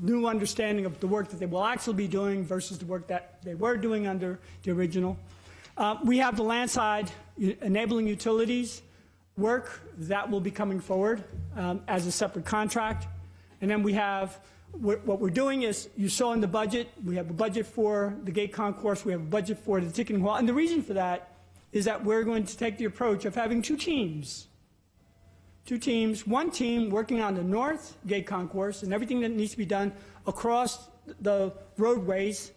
new understanding of the work that they will actually be doing versus the work that they were doing under the original. We have the land side enabling utilities work that will be coming forward as a separate contract. And then we have what we're doing is, you saw in the budget, we have a budget for the gate concourse, we have a budget for the ticketing hall. And the reason for that is that we're going to take the approach of having two teams. One team working on the north gate concourse and everything that needs to be done across the roadways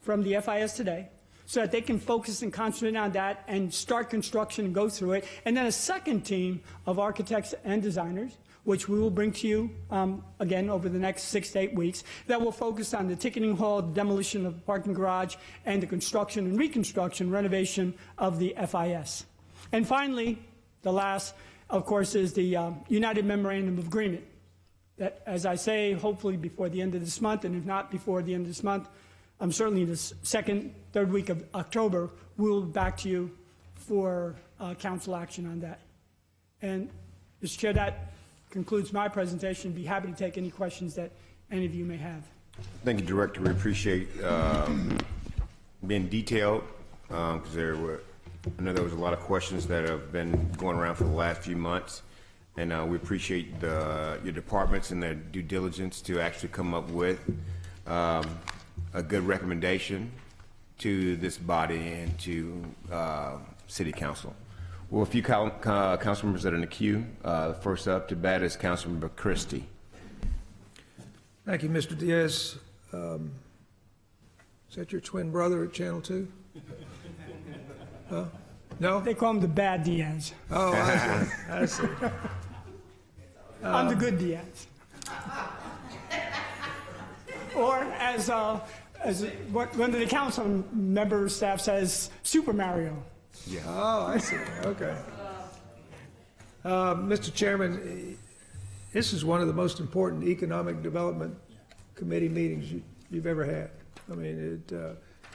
from the FIS today, so that they can focus and concentrate on that and start construction and go through it. And then a second team of architects and designers, which we will bring to you again over the next 6 to 8 weeks, that will focus on the ticketing hall, the demolition of the parking garage, and the construction and reconstruction, renovation of the FIS. And finally, the last, of course, is the United Memorandum of Agreement that, as I say, hopefully before the end of this month, and if not before the end of this month, certainly the second, third week of October, we'll be back to you for council action on that. And, Mr. Chair, that concludes my presentation. Be happy to take any questions that any of you may have. Thank you, Director. We appreciate being detailed, because I know there was a lot of questions that have been going around for the last few months, and we appreciate your departments and their due diligence to actually come up with a good recommendation to this body and to City Council. Well, a few council members that are in the queue. First up to bat is Councilmember Christie. Thank you, Mr. Diaz. Is that your twin brother at Channel 2? No? They call him the bad Diaz. Oh, I see. I'm the good Diaz. Or as one of the council member staff says, Super Mario. Yeah. Oh, I see. Okay. Mr. Chairman, this is one of the most important economic development committee meetings you've ever had. I mean,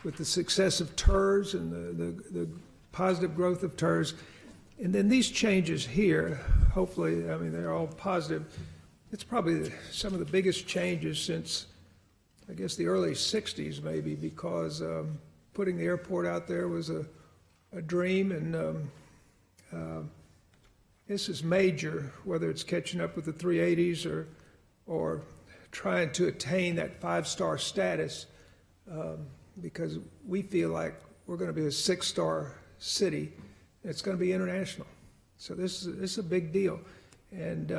with the success of TERS and the positive growth of TERS, and then these changes here, hopefully, I mean, they're all positive. It's probably some of the biggest changes since, I guess, the early 60s, maybe, because putting the airport out there was a dream, and this is major, whether it's catching up with the 380s or trying to attain that 5-star status, because we feel like we're going to be a 6-star city. It's going to be international. So this is a big deal. And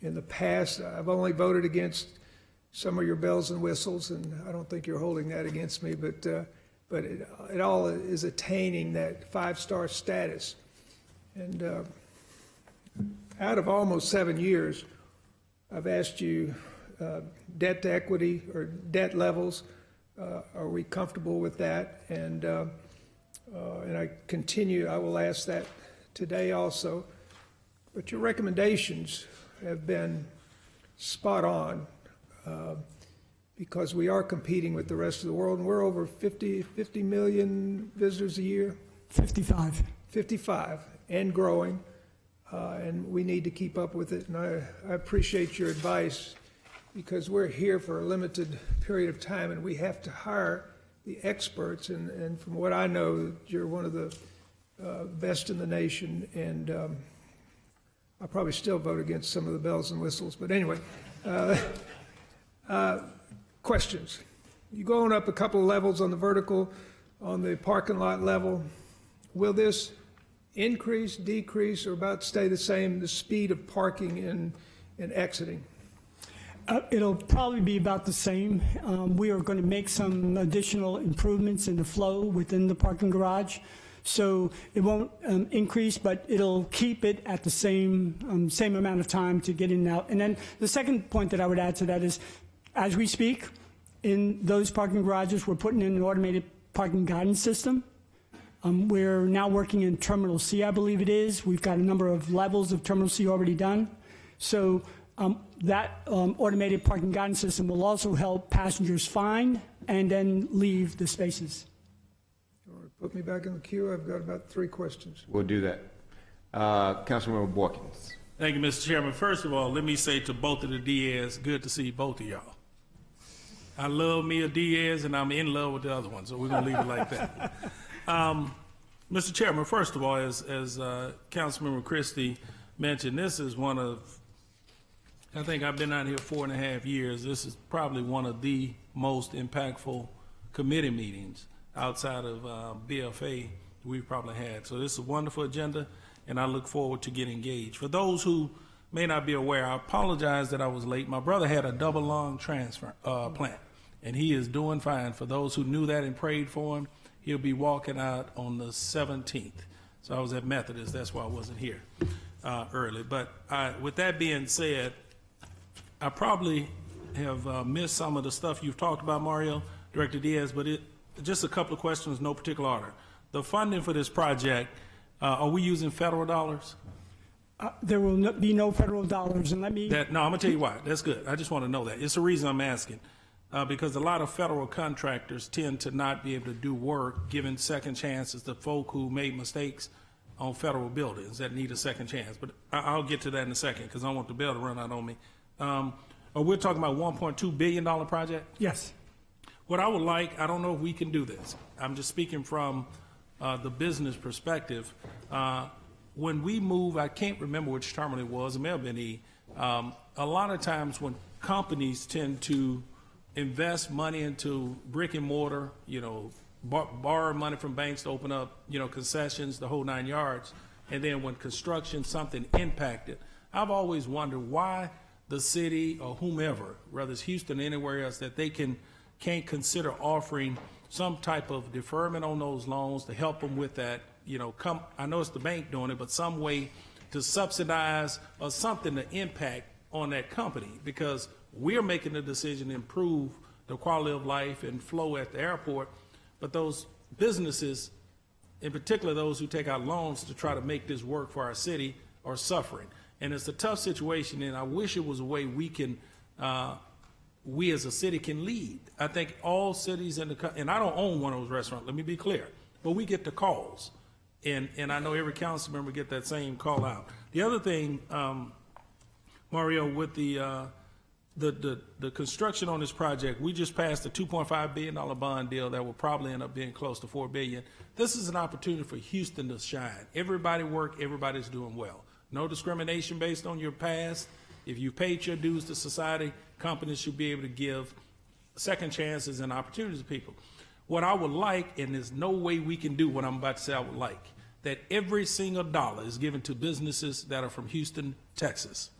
in the past, I've only voted against some of your bells and whistles, and I don't think you're holding that against me, but it all is attaining that 5-star status. And out of almost 7 years, I've asked you debt to equity or debt levels. Are we comfortable with that? And I will ask that today also. But your recommendations have been spot on, because we are competing with the rest of the world, and we're over 50 million visitors a year. 55 and growing, and we need to keep up with it. And I appreciate your advice, because we're here for a limited period of time, and we have to hire the experts, and from what I know, you're one of the best in the nation, and I'll probably still vote against some of the bells and whistles, but anyway. Questions? You going up a couple of levels on the vertical, on the parking lot level. Will this increase, decrease, or about stay the same, the speed of parking and exiting? It'll probably be about the same. We are going to make some additional improvements in the flow within the parking garage. So it won't increase, but it'll keep it at the same amount of time to get in and out. And then the second point that I would add to that is, as we speak, in those parking garages, we're putting in an automated parking guidance system. We're now working in Terminal C, I believe it is. We've got a number of levels of Terminal C already done. So that automated parking guidance system will also help passengers find and then leave the spaces. Put me back in the queue. I've got about 3 questions. We'll do that. Councilmember Borkins. Thank you, Mr. Chairman. First of all, let me say to both of the Diaz, good to see both of y'all. I love Mia Diaz, and I'm in love with the other one, so we're going to leave it like that. Mr. Chairman, first of all, as Councilmember Christie mentioned, this is one of, I think I've been out here 4.5 years. This is probably one of the most impactful committee meetings outside of BFA we've probably had. So this is a wonderful agenda, and I look forward to getting engaged. For those who may not be aware, I apologize that I was late. My brother had a double lung transplant, and he is doing fine. For those who knew that and prayed for him, he'll be walking out on the 17th. So I was at Methodist. That's why I wasn't here early. But with that being said, I probably have missed some of the stuff you've talked about, Mario, Director Diaz, but just a couple of questions, no particular order. The funding for this project, are we using federal dollars? There will be no federal dollars, and let me... No, I'm going to tell you why. That's good. I just want to know that. It's the reason I'm asking. Because a lot of federal contractors tend to not be able to do work, giving second chances to folk who made mistakes on federal buildings that need a second chance. But I'll get to that in a second, because I don't want the bell to run out on me. We're talking about $1.2 billion project? Yes. What I would like, I don't know if we can do this. I'm just speaking from the business perspective. When we move, I can't remember which terminal it was, it may have been E. A lot of times when companies tend to invest money into brick and mortar, borrow money from banks to open up, concessions, the whole 9 yards, and then when construction, something impacted. I've always wondered why the city or whomever, whether it's Houston or anywhere else, that they can't consider offering some type of deferment on those loans to help them with that, I know it's the bank doing it, but some way to subsidize or something to impact on that company, because we're making the decision to improve the quality of life and flow at the airport, but those businesses, in particular those who take out loans to try to make this work for our city, are suffering. And it's a tough situation, and I wish it was a way we can, we as a city can lead. I think all cities in the country, and I don't own one of those restaurants, let me be clear, but we get the calls, and I know every council member get that same call out. The other thing, Mario, with the construction on this project, we just passed a $2.5 billion bond deal that will probably end up being close to $4 billion. This is an opportunity for Houston to shine. Everybody work, everybody's doing well. No discrimination based on your past. If you paid your dues to society, companies should be able to give second chances and opportunities to people. What I would like, and there's no way we can do what I'm about to say I would like, that every single dollar is given to businesses that are from Houston, Texas.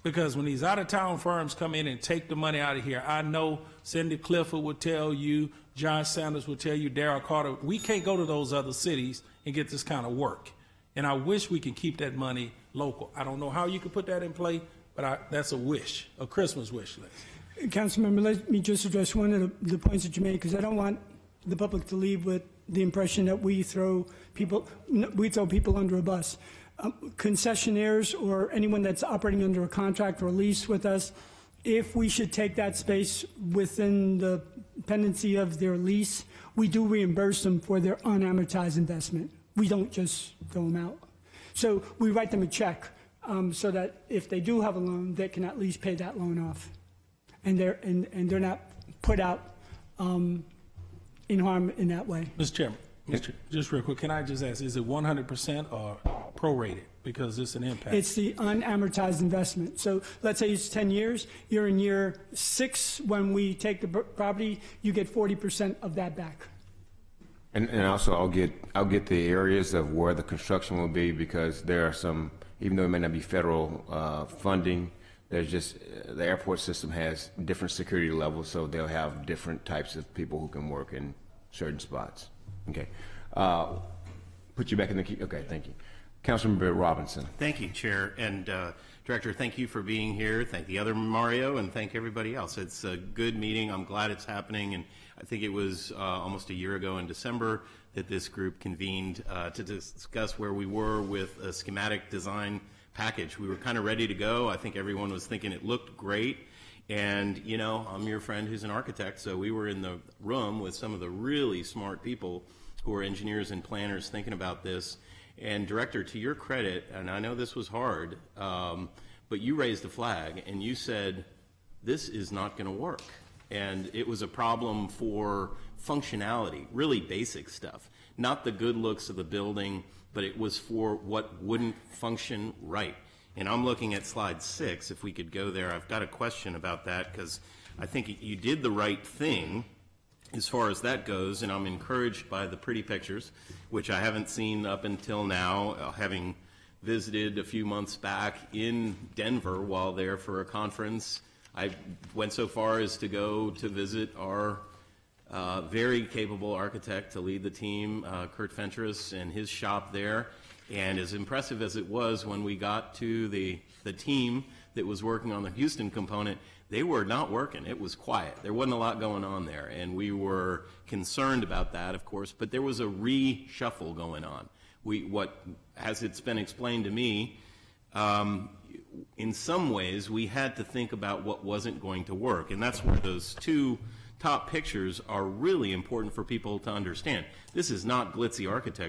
Because when these out-of-town firms come in and take the money out of here, I know Cindy Clifford would tell you, John Sanders would tell you, Darrell Carter, we can't go to those other cities and get this kind of work. And I wish we could keep that money local. I don't know how you could put that in play, but that's a wish, a Christmas wish list. Councilmember, let me just address one of the points that you made, because I don't want the public to leave with the impression that we throw people under a bus. Concessionaires or anyone that's operating under a contract or a lease with us, if we should take that space within the pendency of their lease, we do reimburse them for their unamortized investment. We don't just throw them out. So we write them a check so that if they do have a loan, they can at least pay that loan off, and they're not put out in harm in that way. Mr. Chairman, just real quick, can I just ask, is it 100% or prorated? Because it's an impact. It's the unamortized investment. So let's say it's 10 years. You're in year 6 when we take the property. You get 40% of that back. And also I'll get the areas of where the construction will be, because there are some, even though it may not be federal funding, there's just the airport system has different security levels, so they'll have different types of people who can work in certain spots. Okay, put you back in the key. Okay, thank you. Councilmember Robinson. Thank you, Chair. And Director, thank you for being here. Thank the other Mario, and thank everybody else. It's a good meeting. I'm glad it's happening. And I think it was almost a year ago in December that this group convened to discuss where we were with a schematic design package. We were kind of ready to go. I think everyone was thinking it looked great. And, you know, I'm your friend who's an architect, so we were in the room with some of the really smart people who are engineers and planners thinking about this. And Director, to your credit, and I know this was hard, but you raised the flag and you said, this is not going to work. And it was a problem for functionality, really basic stuff. Not the good looks of the building, but it was for what wouldn't function right. And I'm looking at slide 6, if we could go there. I've got a question about that because I think you did the right thing as far as that goes, and I'm encouraged by the pretty pictures, which I haven't seen up until now, having visited a few months back in Denver while there for a conference. I went so far as to go to visit our very capable architect to lead the team, Kurt Fentress, and his shop there. And as impressive as it was when we got to the team that was working on the Houston component, they were not working. It was quiet. There wasn't a lot going on there. And we were concerned about that, of course, but there was a reshuffle going on. As it's been explained to me, in some ways, we had to think about what wasn't going to work. And that's where those two top pictures are really important for people to understand. This is not glitzy architecture.